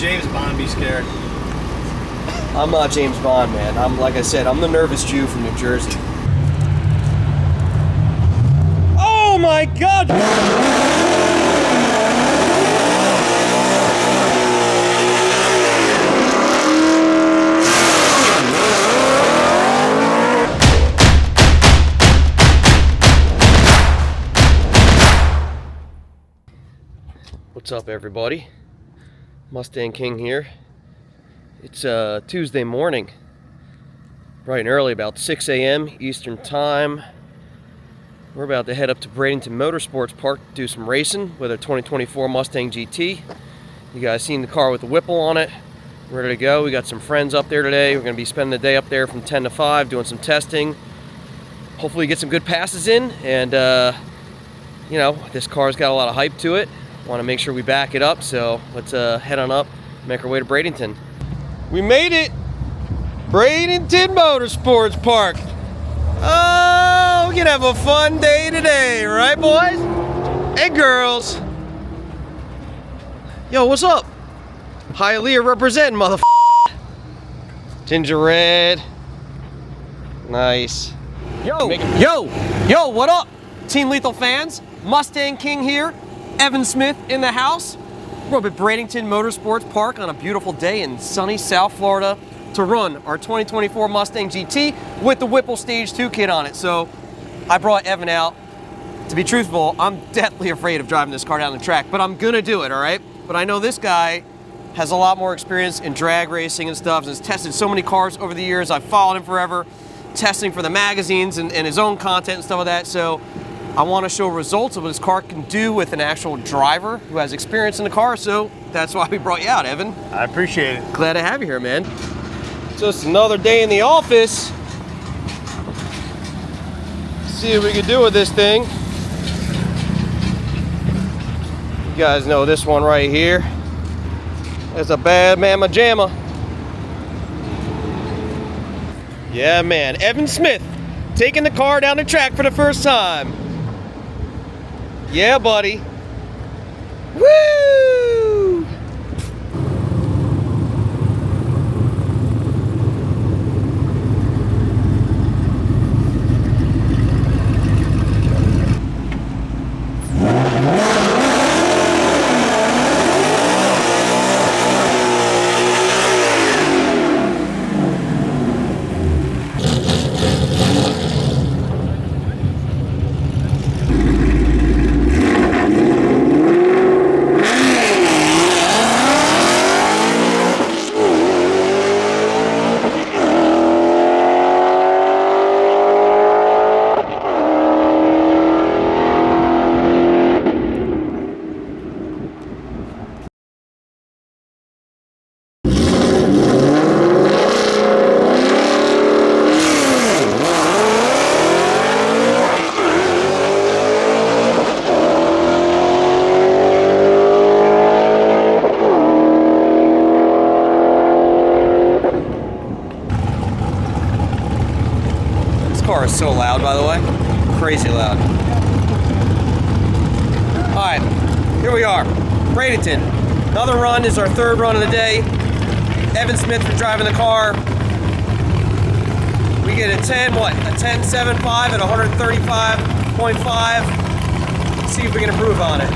James Bond be scared? I'm not James Bond, man. Like I said, I'm the nervous Jew from New Jersey. Oh my God! What's up, everybody? Mustang King here. It's Tuesday morning, bright and early, about 6 a.m. Eastern Time. We're about to head up to Bradenton Motorsports Park to do some racing with our 2024 Mustang GT. You guys seen the car with the Whipple on it. We're ready to go. We got some friends up there today. We're going to be spending the day up there from 10 to 5 doing some testing. Hopefully get some good passes in. And, you know, this car's got a lot of hype to it. Want to make sure we back it up. So let's head on up, make our way to Bradenton. We made it! Bradenton Motorsports Park. Oh, we can have a fun day today, right, boys and girls? Yo, what's up? Hialeah representing, motherfucker. Ginger red. Nice. Yo, what up? Team Lethal fans, Mustang King here. Evan Smith in the house. We're up at Bradenton Motorsports Park on a beautiful day in sunny South Florida to run our 2024 Mustang GT with the Whipple Stage 2 kit on it. So I brought Evan out. To be truthful, I'm deathly afraid of driving this car down the track, but I'm gonna do it, all right? But I know this guy has a lot more experience in drag racing and stuff, and has tested so many cars over the years. I've followed him forever, testing for the magazines and his own content and stuff like that. So I want to show results of what this car can do with an actual driver who has experience in the car, so that's why we brought you out, Evan. I appreciate it. Glad to have you here, man. So it's another day in the office. See what we can do with this thing. You guys know this one right here. It's a bad mamma jamma. Yeah, man. Evan Smith taking the car down the track for the first time. Yeah, buddy. Woo! Car is so loud, by the way. Crazy loud. Alright, here we are. Bradenton. Another run is our third run of the day. Evan Smith for driving the car. We get a 10.75 at 135.5. See if we can improve on it.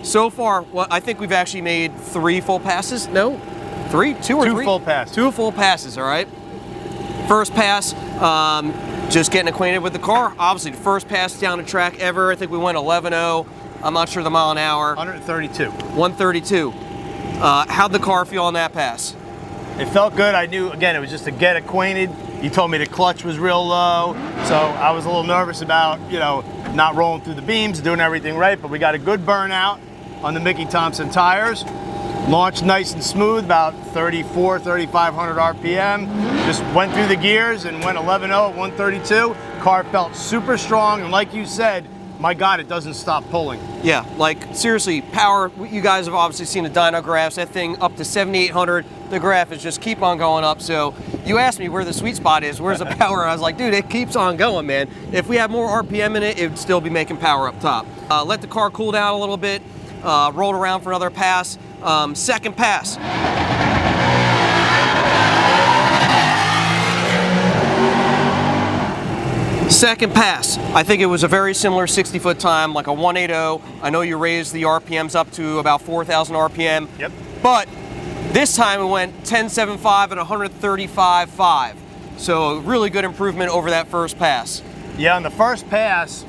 So far, well, I think we've actually made 3 full passes. No? 3? 2 or 3? 2 full passes. 2 full passes, all right? First pass, just getting acquainted with the car. Obviously, the first pass down the track ever. I think we went 11.0. I'm not sure the mile an hour. 132. 132. How'd the car feel on that pass? It felt good. I knew, again, it was just to get acquainted. You told me the clutch was real low, so I was a little nervous about, you know, not rolling through the beams, doing everything right, but we got a good burnout on the Mickey Thompson tires. Launched nice and smooth, about 3,500 RPM. Just went through the gears and went 11.0 at 132. Car felt super strong, and like you said, my God, it doesn't stop pulling. Yeah, like seriously, power, you guys have obviously seen the dyno graphs, that thing up to 7,800, the graph is just keep on going up. So you asked me where the sweet spot is, where's the power? I was like, dude, it keeps on going, man. If we had more RPM in it, it would still be making power up top. Let the car cool down a little bit, rolled around for another pass. Second pass. Second pass, I think it was a very similar 60-foot time, like a 180. I know you raised the RPMs up to about 4,000 RPM. Yep. But this time it went 10.75 at 135.5. So a really good improvement over that first pass. Yeah, on the first pass,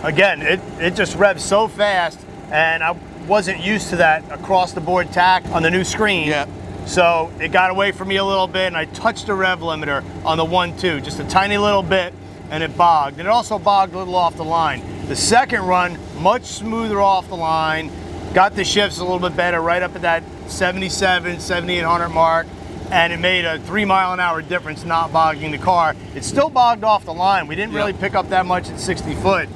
again, it just revs so fast, and I wasn't used to that across-the-board tack on the new screen. Yeah. So it got away from me a little bit, and I touched the rev limiter on the 1.2, just a tiny little bit, and it bogged. And it also bogged a little off the line. The second run, much smoother off the line, got the shifts a little bit better, right up at that 77, 7,800 mark, and it made a 3-mile-an-hour difference not bogging the car. It still bogged off the line. We didn't really pick up that much at 60 foot,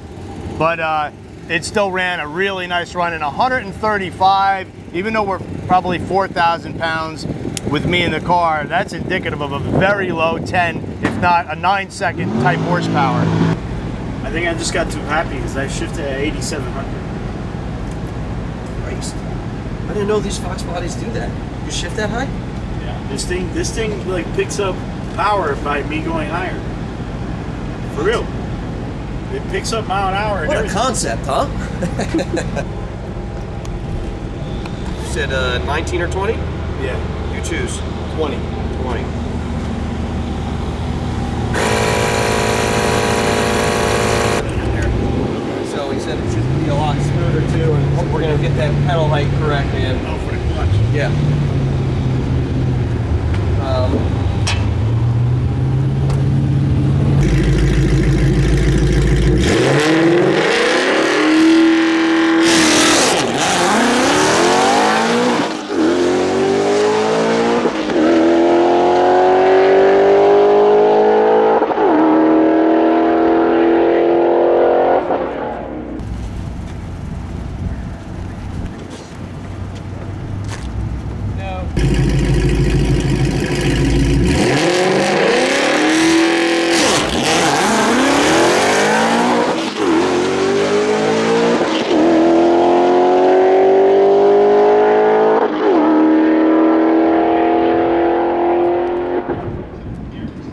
but it still ran a really nice run in 135, even though we're probably 4,000 pounds with me in the car. That's indicative of a very low 10, if not a 9-second type horsepower. I think I just got too happy because I shifted at 8,700. Christ. I didn't know these Fox bodies do that. You shift that high? Yeah. This thing like picks up power by me going higher. For real. It picks up mile an hour. And What a everything. concept, huh? You said 19 or 20? Yeah, You choose. 20. 20. So he said it should be a lot smoother too, and we're gonna get that pedal height correct, man. Oh, for the clutch. Yeah.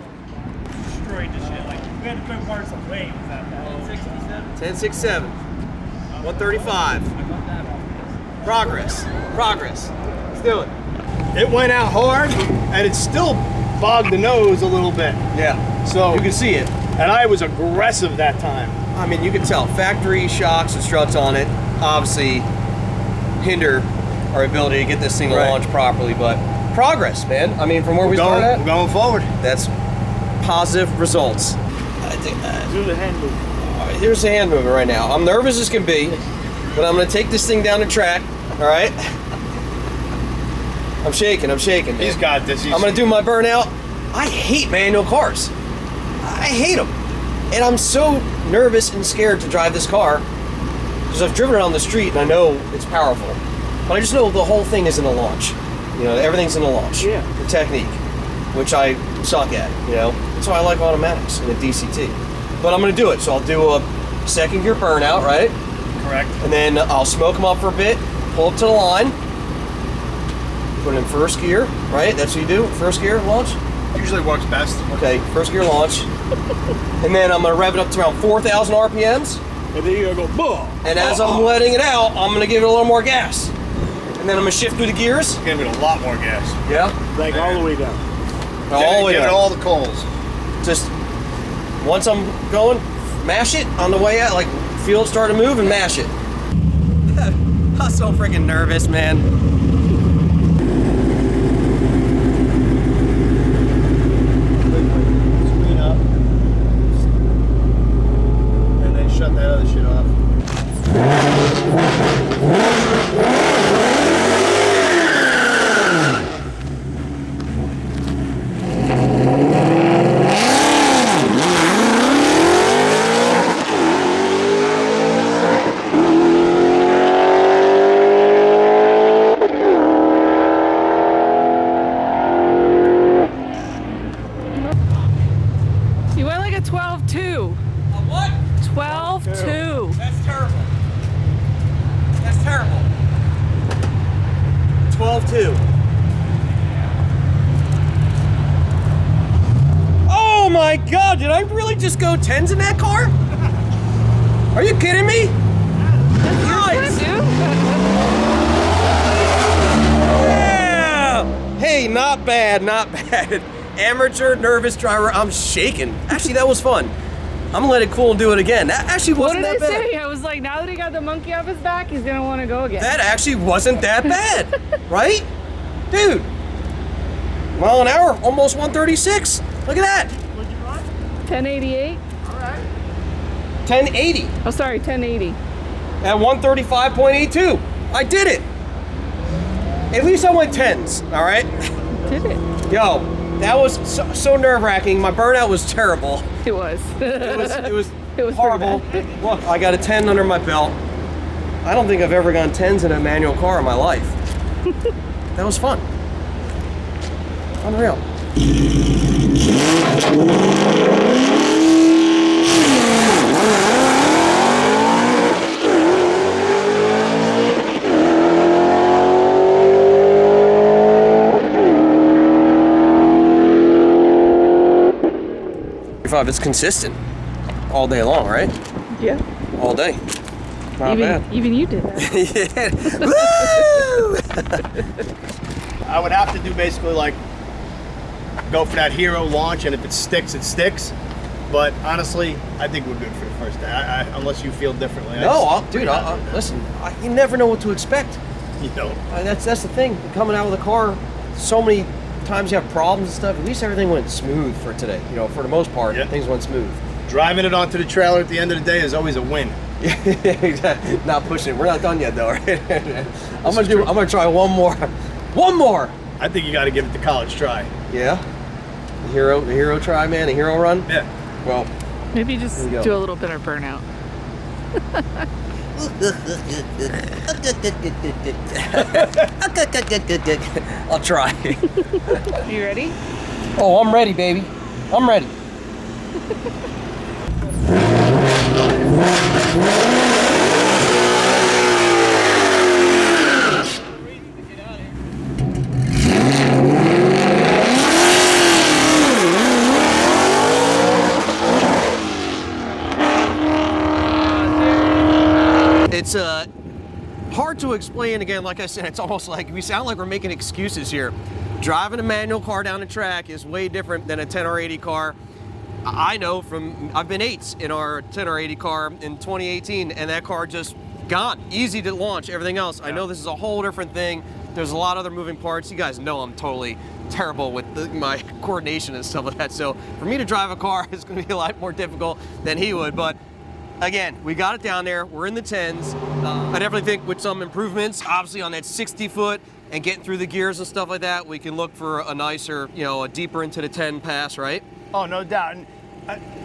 Destroyed this shit. Like we had to put parts of weight with that. 10.67. 135. Progress. Progress. Let's do it. It went out hard, and it still bogged the nose a little bit. Yeah. So, You can see it. and I was aggressive that time. I mean, you can tell factory shocks and struts on it obviously hinder our ability to get this thing to Right. launch properly, but progress, man. I mean, from where we started We're at, going forward. that's positive results. I think Do the hand move. here's the hand movement right now. I'm nervous as can be, but I'm gonna take this thing down the track, all right? I'm shaking, man. He's got this. I'm gonna do my burnout. I hate manual cars. I hate them. And I'm so nervous and scared to drive this car because I've driven it on the street and I know it's powerful. But I just know the whole thing is in a launch. You know, everything's in a launch. Yeah. The technique, which I suck at, you know. That's why I like automatics and a DCT. But I'm gonna do it. So I'll do a second gear burnout, right? Correct. And then I'll smoke them up for a bit, pull up to the line, put it in first gear, right? That's what you do, first gear launch. Usually works best. Okay, first gear launch. And then I'm gonna rev it up to around 4,000 RPMs. And then you're gonna go boom. And as I'm letting it out, I'm gonna give it a little more gas. And then I'm gonna shift through the gears. Give it a lot more gas. Yeah. Like all the way down. All the way Give it down. all the coals. Just once I'm going, mash it on the way out, like feel it start to move and mash it. I'm so freaking nervous, man. Screen up. And then shut that other shit off. my God, did I really just go 10s in that car? Are you kidding me? Nice. Yeah. Hey, not bad, not bad. Amateur, nervous driver, I'm shaking. Actually, that was fun. I'm gonna let it cool and do it again. That actually wasn't that bad. What did I say? I was like, now that he got the monkey off his back, he's gonna want to go again. That actually wasn't that bad, right? Dude, mile an hour, almost 136. Look at that. What'd you run? 1088? All right. 1080 Oh, sorry, 1080. at 135.82. I did it. At least I went 10s, all right? Did it? Yo, that was so nerve-wracking. My burnout was terrible. It was. It was It was horrible. pretty Look, I got a 10 under my belt. I don't think I've ever gone 10s in a manual car in my life. That was fun. Unreal. It's consistent all day long, right? Yeah. All day. Not bad. Even you did that. Yeah. Woo! I would have to do basically like go for that hero launch, and if it sticks, it sticks. But honestly, I think we're good for the first day, unless you feel differently. No, listen, you never know what to expect. You know. That's the thing. Coming out with a car, so many times you have problems and stuff. At least everything went smooth for today. You know, for the most part, Yeah. things went smooth. Driving it onto the trailer at the end of the day is always a win. Yeah, exactly. Not pushing it. We're not done yet, though. Right? I'm gonna try one more. One more. I think you got to give it the college try. Yeah. The hero try, man. The hero run. Yeah. Well, Maybe just Here we go. do a little bit of burnout. I'll try. Are you ready? Oh, I'm ready, baby. I'm ready. It's hard to explain. Again, like I said, it's almost like we sound like we're making excuses here. Driving a manual car down the track is way different than a 10 or 80 car. I know I've been 8s in our 10 or 80 car in 2018, and that car just gone. Easy to launch, everything else. I know this is a whole different thing. There's a lot of other moving parts. You guys know I'm totally terrible with my coordination and stuff like that. So for me to drive a car is going to be a lot more difficult than he would. But again, we got it down there. We're in the 10s. I definitely think with some improvements, obviously on that 60 foot and getting through the gears and stuff like that, we can look for a nicer, a deeper into the 10 pass, right? Oh, no doubt. And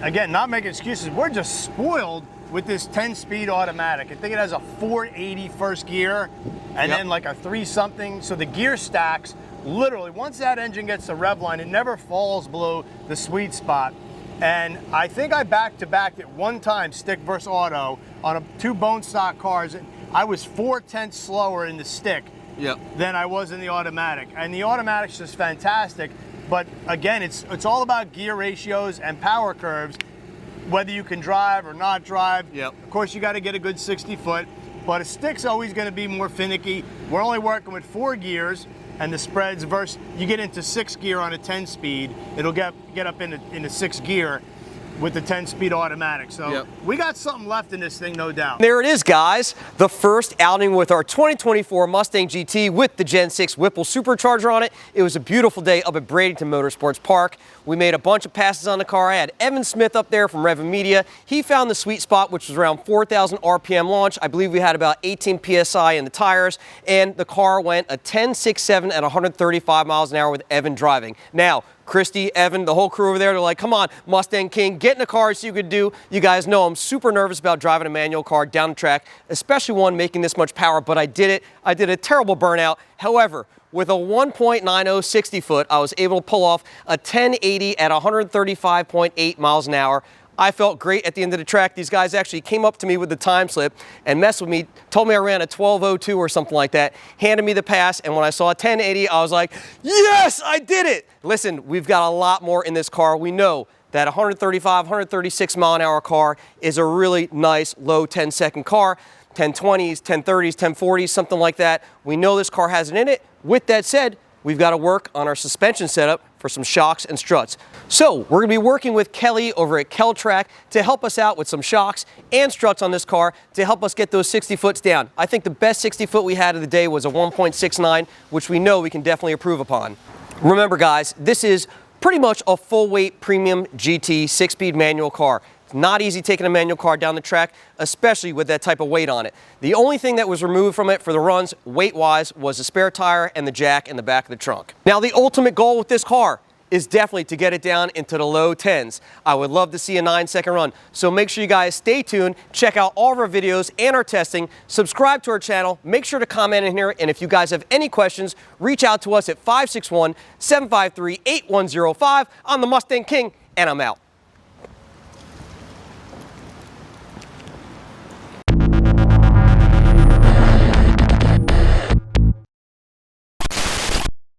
again, not making excuses. We're just spoiled with this 10-speed automatic. I think it has a 480 first gear and then like a 3-something. So the gear stacks, literally, once that engine gets the rev line, it never falls below the sweet spot. And I think I back-to-backed it one time, stick versus auto, on 2 bone stock cars. I was 4/10 slower in the stick than I was in the automatic. And the automatic's just fantastic. But again, it's all about gear ratios and power curves, whether you can drive or not drive. Of course, you got to get a good 60 foot, but a stick's always going to be more finicky. We're only working with 4 gears, and the spreads versus you get into 6 gear on a 10 speed, it'll get up into 6 gear with the 10-speed automatic. So we got something left in this thing, no doubt. There it is, guys. The first outing with our 2024 Mustang GT with the Gen 6 Whipple Supercharger on it. It was a beautiful day up at Bradenton Motorsports Park. We made a bunch of passes on the car. I had Evan Smith up there from Revin Media. He found the sweet spot, which was around 4,000 RPM launch. I believe we had about 18 PSI in the tires, and the car went a 10.67 at 135 miles an hour with Evan driving. Now, Christy, Evan, the whole crew over there, they're like, come on, Mustang King, get in a car so you could do. You guys know I'm super nervous about driving a manual car down the track, especially one making this much power, but I did it. I did a terrible burnout. However, with a 1.90 60 foot, I was able to pull off a 1080 at 135.8 miles an hour. I felt great at the end of the track. These guys actually came up to me with the time slip and messed with me, told me I ran a 12:02 or something like that, handed me the pass, and when I saw a 1080, I was like, yes, I did it! Listen, we've got a lot more in this car. We know that 135, 136 mile an hour car is a really nice low 10-second car. 1020s, 1030s, 1040s, something like that. We know this car has it in it. With that said, we've got to work on our suspension setup for some shocks and struts. So we're going to be working with Kelly over at KelTrack to help us out with some shocks and struts on this car to help us get those 60 foots down. I think the best 60 foot we had of the day was a 1.69, which we know we can definitely improve upon. Remember guys, this is pretty much a full weight premium GT 6-speed manual car. It's not easy taking a manual car down the track, especially with that type of weight on it. The only thing that was removed from it for the runs, weight-wise, was the spare tire and the jack in the back of the trunk. Now, the ultimate goal with this car is definitely to get it down into the low 10s. I would love to see a 9-second run. So make sure you guys stay tuned, check out all of our videos and our testing, subscribe to our channel, make sure to comment in here, and if you guys have any questions, reach out to us at 561-753-8105. I'm the Mustang King, and I'm out.